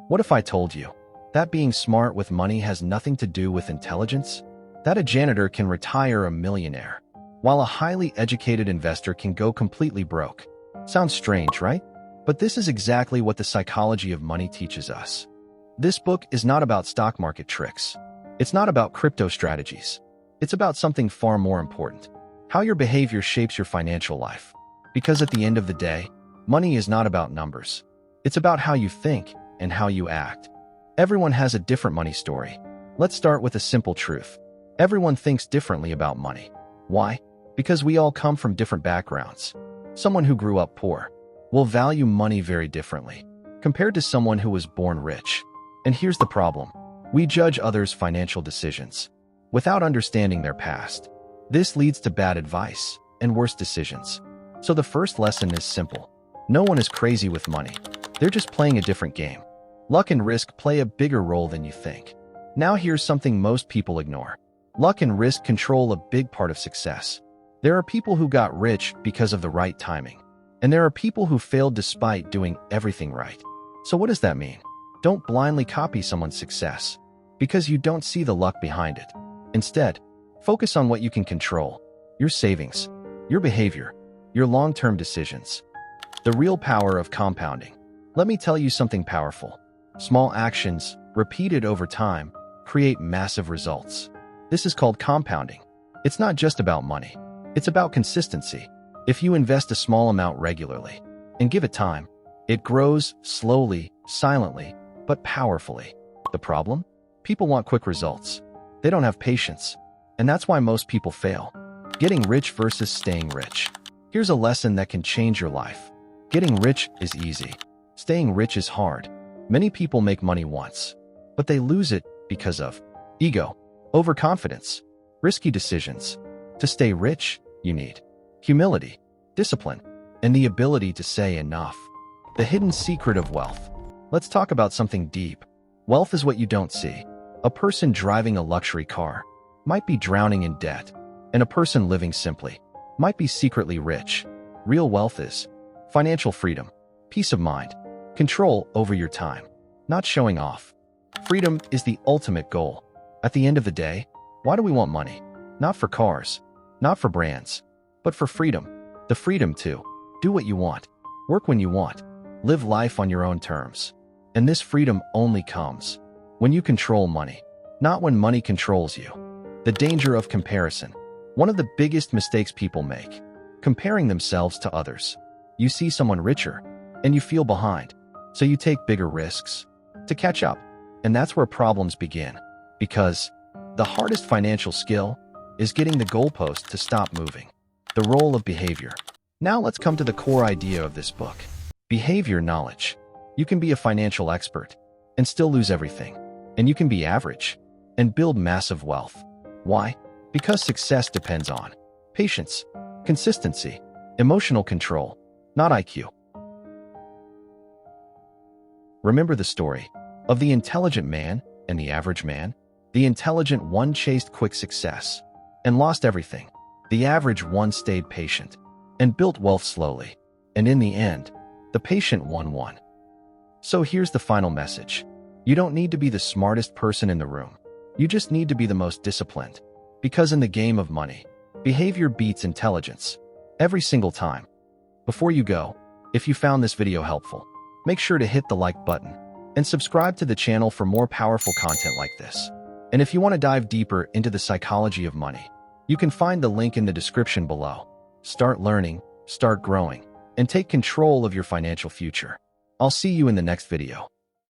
What if I told you that being smart with money has nothing to do with intelligence? That a janitor can retire a millionaire, while a highly educated investor can go completely broke. Sounds strange, right? But this is exactly what the psychology of money teaches us. This book is not about stock market tricks. It's not about crypto strategies. It's about something far more important: how your behavior shapes your financial life. Because at the end of the day, money is not about numbers. It's about how you think and how you act. Everyone has a different money story. Let's start with a simple truth. Everyone thinks differently about money. Why? Because we all come from different backgrounds. Someone who grew up poor will value money very differently compared to someone who was born rich. And here's the problem. We judge others' financial decisions without understanding their past. This leads to bad advice and worse decisions. So the first lesson is simple. No one is crazy with money. They're just playing a different game. Luck and risk play a bigger role than you think. Now here's something most people ignore. Luck and risk control a big part of success. There are people who got rich because of the right timing, and there are people who failed despite doing everything right. So what does that mean? Don't blindly copy someone's success because you don't see the luck behind it. Instead, focus on what you can control: your savings, your behavior, your long-term decisions. The real power of compounding. Let me tell you something powerful. Small actions, repeated over time, create massive results. This is called compounding. It's not just about money. It's about consistency. If you invest a small amount regularly and give it time, it grows slowly, silently, but powerfully. The problem? People want quick results. They don't have patience. And that's why most people fail. Getting rich versus staying rich. Here's a lesson that can change your life. Getting rich is easy. Staying rich is hard. Many people make money once, but they lose it because of ego, overconfidence, risky decisions. To stay rich, you need humility, discipline, and the ability to say enough. The hidden secret of wealth. Let's talk about something deep. Wealth is what you don't see. A person driving a luxury car might be drowning in debt, and a person living simply might be secretly rich. Real wealth is financial freedom, peace of mind, control over your time, not showing off. Freedom is the ultimate goal. At the end of the day, why do we want money? Not for cars, not for brands, but for freedom. The freedom to do what you want, work when you want, live life on your own terms. And this freedom only comes when you control money, not when money controls you. The danger of comparison. One of the biggest mistakes people make: comparing themselves to others. You see someone richer, and you feel behind, so you take bigger risks to catch up. And that's where problems begin, because the hardest financial skill is getting the goalpost to stop moving. The role of behavior. Now let's come to the core idea of this book. Behavior knowledge. You can be a financial expert and still lose everything. And you can be average and build massive wealth. Why? Because success depends on patience, consistency, emotional control, not IQ. Remember the story of the intelligent man and the average man? The intelligent one chased quick success and lost everything. The average one stayed patient and built wealth slowly. And in the end, the patient one won. So here's the final message. You don't need to be the smartest person in the room. You just need to be the most disciplined. Because in the game of money, behavior beats intelligence every single time. Before you go, if you found this video helpful, make sure to hit the like button and subscribe to the channel for more powerful content like this. And if you want to dive deeper into the psychology of money, you can find the link in the description below. Start learning, start growing, and take control of your financial future. I'll see you in the next video.